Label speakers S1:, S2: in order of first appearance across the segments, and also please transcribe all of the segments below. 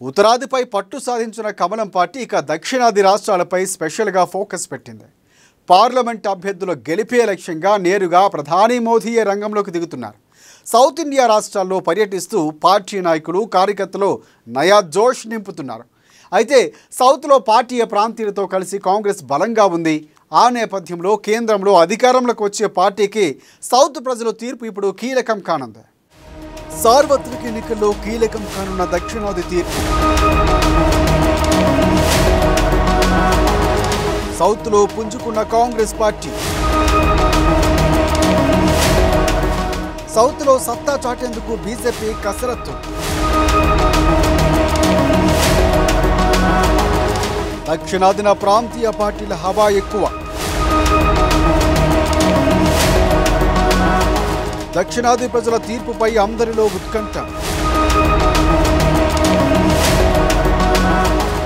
S1: ఉత్తరాదిపై పట్టు సాధించిన కమలం పార్టీ ఇక దక్షిణాది రాష్ట్రాలపై స్పెషల్గా ఫోకస్ పెట్టింది. పార్లమెంట్ అభ్యర్థుల గెలిపే లక్ష్యంగా నేరుగా ప్రధాని మోదీయే రంగంలోకి దిగుతున్నారు. సౌత్ ఇండియా రాష్ట్రాల్లో పర్యటిస్తూ పార్టీ నాయకులు కార్యకర్తలు నయా జోష్ నింపుతున్నారు. అయితే సౌత్లో పార్టీ ప్రాంతీయులతో కలిసి కాంగ్రెస్ బలంగా ఉంది. ఆ నేపథ్యంలో కేంద్రంలో అధికారంలోకి వచ్చే పార్టీకి సౌత్ ప్రజల తీర్పు ఇప్పుడు కీలకం కానుంది. సార్వత్రిక ఎన్నికల్లో కీలకం కానున్న దక్షిణాది తీర్పు. సౌత్లో పుంజుకున్న కాంగ్రెస్ పార్టీ సౌత్లో సత్తా చాటేందుకు బీజేపీ కసరత్తు. దక్షిణాదిన ప్రాంతీయ పార్టీల హవా ఎక్కువ. దక్షిణాది ప్రజల తీర్పుపై అందరిలో ఉత్కంఠ.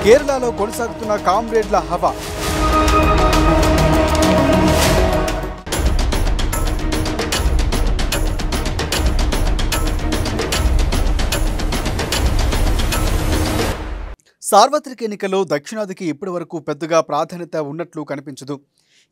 S1: కేరళలో కొనసాగుతున్న కామ్రేడ్ల హవా. సార్వత్రిక ఎన్నికల్లో దక్షిణాదికి ఇప్పటి వరకు పెద్దగా ప్రాధాన్యత ఉన్నట్లు కనిపించదు.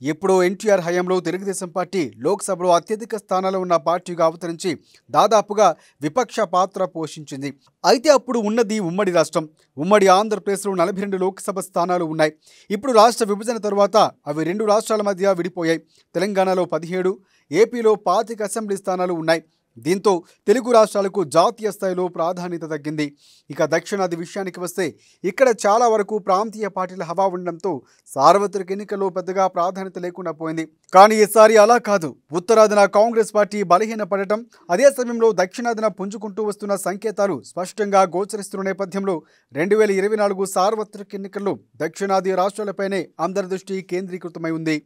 S1: ఎప్పుడో ఎన్టీఆర్ హయాంలో తెలుగుదేశం పార్టీ లోక్సభలో అత్యధిక స్థానాలు ఉన్న పార్టీగా అవతరించి దాదాపుగా విపక్ష పాత్ర పోషించింది. అయితే అప్పుడు ఉన్నది ఉమ్మడి రాష్ట్రం. ఉమ్మడి ఆంధ్రప్రదేశ్లో 42 లోక్సభ స్థానాలు ఉన్నాయి. ఇప్పుడు రాష్ట్ర విభజన తరువాత అవి 2 రాష్ట్రాల మధ్య విడిపోయాయి. తెలంగాణలో 17, ఏపీలో 25 అసెంబ్లీ స్థానాలు ఉన్నాయి. దీంతో తెలుగు రాష్ట్రాలకు జాతీయ స్థాయిలో ప్రాధాన్యత తగ్గింది. ఇక దక్షిణాది విషయానికి వస్తే ఇక్కడ చాలా వరకు ప్రాంతీయ పార్టీల హవా ఉండడంతో సార్వత్రిక ఎన్నికల్లో పెద్దగా ప్రాధాన్యత లేకుండా పోయింది. కానీ ఈసారి అలా కాదు. ఉత్తరాదిన కాంగ్రెస్ పార్టీ బలహీనపడటం, అదే సమయంలో దక్షిణాదిన పుంజుకుంటూ వస్తున్న సంకేతాలు స్పష్టంగా గోచరిస్తున్న నేపథ్యంలో 2024 సార్వత్రిక ఎన్నికల్లో దక్షిణాది రాష్ట్రాలపైనే అందరి దృష్టి కేంద్రీకృతమై ఉంది.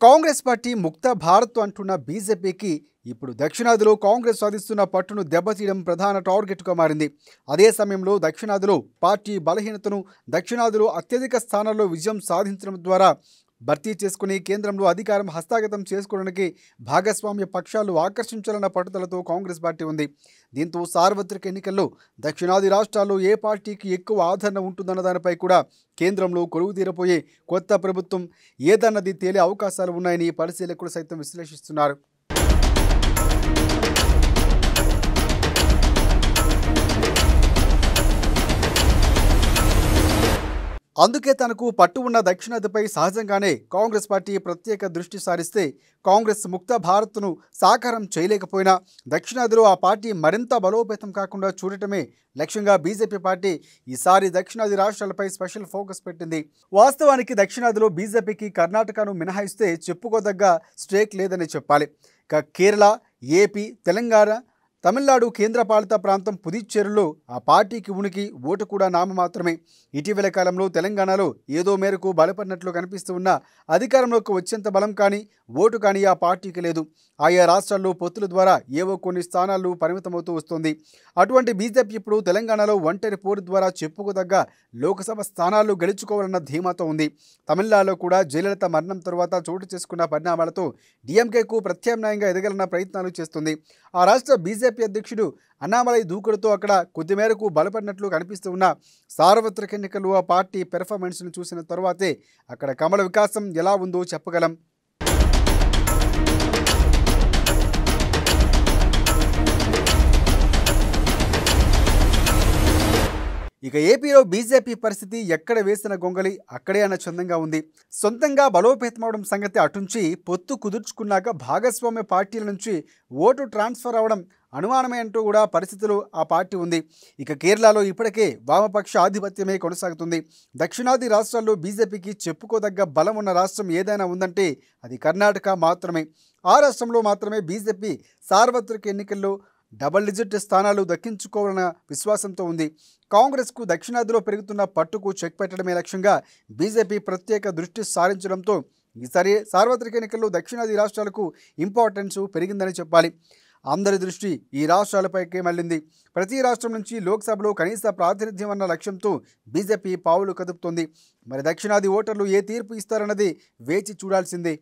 S1: కాంగ్రెస్ పార్టీ ముక్త భారత్ అంటున్న బీజేపీకి ఇప్పుడు దక్షిణాదిలో కాంగ్రెస్ సాధిస్తున్న పట్టును దెబ్బతీయడం ప్రధాన టార్గెట్గా మారింది. అదే సమయంలో దక్షిణాదిలో పార్టీ బలహీనతను దక్షిణాదిలో అత్యధిక స్థానాల్లో విజయం సాధించడం ద్వారా భర్తీ చేసుకుని కేంద్రంలో అధికారం హస్తగతం చేసుకోవడానికి భాగస్వామ్య పక్షాలు ఆకర్షించాలన్న పట్టుదలతో కాంగ్రెస్ పార్టీ ఉంది. దీంతో సార్వత్రిక ఎన్నికల్లో దక్షిణాది రాష్ట్రాల్లో ఏ పార్టీకి ఎక్కువ ఆదరణ ఉంటుందన్న దానిపై కూడా కేంద్రంలో కొలువు తీరపోయే కొత్త ప్రభుత్వం ఏదన్నది తేలే అవకాశాలు ఉన్నాయని పరిశీలకులు సైతం విశ్లేషిస్తున్నారు. అందుకే తనకు పట్టు ఉన్న దక్షిణాదిపై సహజంగానే కాంగ్రెస్ పార్టీ ప్రత్యేక దృష్టి సారిస్తే కాంగ్రెస్ ముక్త భారత్ను సాకారం చేయలేకపోయినా దక్షిణాదిలో ఆ పార్టీ మరింత బలోపేతం కాకుండా చూడటమే లక్ష్యంగా బీజేపీ పార్టీ ఈసారి దక్షిణాది రాష్ట్రాలపై స్పెషల్ ఫోకస్ పెట్టింది. వాస్తవానికి దక్షిణాదిలో బీజేపీకి కర్ణాటకను మినహాయిస్తే చెప్పుకోదగ్గ స్టేక్ లేదని చెప్పాలి. ఇక కేరళ, ఏపీ, తెలంగాణ, తమిళనాడు కేంద్రపాలిత ప్రాంతం పుదుచ్చేరిలో ఆ పార్టీకి ఉనికి ఓటు కూడా నామమాత్రమే. ఇటీవల కాలంలో తెలంగాణలో ఏదో మేరకు బలపడినట్లు కనిపిస్తూ ఉన్న అధికారంలోకి వచ్చేంత బలం కానీ ఓటు కానీ ఆ పార్టీకి లేదు. ఆయా రాష్ట్రాల్లో పొత్తుల ద్వారా ఏవో కొన్ని స్థానాలు పరిమితమవుతూ వస్తుంది. అటువంటి బీజేపీ ఇప్పుడు తెలంగాణలో ఒంటరి పోరు ద్వారా చెప్పుకోదగ్గ లోక్సభ స్థానాలు గెలుచుకోవాలన్న ధీమాతో ఉంది. తమిళనాడులో కూడా జయలలిత మరణం తరువాత చోటు చేసుకున్న పరిణామాలతో డీఎంకేకు ప్రత్యామ్నాయంగా ఎదగాలన్న ప్రయత్నాలు చేస్తుంది. ఆ రాష్ట్ర బీజేపీ అధ్యక్షుడు అన్నామలై దూకుడుతో అక్కడ కొద్ది మేరకు బలపడినట్లు కనిపిస్తూ ఉన్న సార్వత్రిక ఎన్నికల్లో ఆ పార్టీ పెర్ఫార్మెన్స్ను చూసిన తరువాతే అక్కడ కమల వికాసం ఎలా ఉందో చెప్పగలం. ఇక ఏపీలో బీజేపీ పరిస్థితి ఎక్కడ వేసిన గొంగలి అక్కడే అన్న చందంగా ఉంది. సొంతంగా బలోపేతమవడం సంగతి అటుంచి పొత్తు కుదుర్చుకున్నాక భాగస్వామ్య పార్టీల నుంచి ఓటు ట్రాన్స్ఫర్ అవడం అనుమానమే అంటూ కూడా పరిస్థితులు ఆ పార్టీ ఉంది. ఇక కేరళలో ఇప్పటికే వామపక్ష ఆధిపత్యమే కొనసాగుతుంది. దక్షిణాది రాష్ట్రాల్లో బీజేపీకి చెప్పుకోదగ్గ బలం ఉన్న రాష్ట్రం ఏదైనా ఉందంటే అది కర్ణాటక మాత్రమే. ఆ రాష్ట్రంలో మాత్రమే బీజేపీ సార్వత్రిక ఎన్నికల్లో డబుల్ డిజిట్ స్థానాలు దక్కించుకోవాలన్న విశ్వాసంతో ఉంది. కాంగ్రెస్కు దక్షిణాదిలో పెరుగుతున్న పట్టుకు చెక్ పెట్టడమే లక్ష్యంగా బీజేపీ ప్రత్యేక దృష్టి సారించడంతో ఈసారి సార్వత్రిక ఎన్నికల్లో దక్షిణాది రాష్ట్రాలకు ఇంపార్టెన్స్ పెరిగిందని చెప్పాలి. అందరి దృష్టి ఈ రాష్ట్రాలపైకే మళ్ళింది. ప్రతి రాష్ట్రం నుంచి లోక్సభలో కనీస ప్రాతినిధ్యం అన్న లక్ష్యంతో బీజేపీ పావులు కదుపుతోంది. మరి దక్షిణాది ఓటర్లు ఏ తీర్పు ఇస్తారన్నది వేచి చూడాల్సిందే.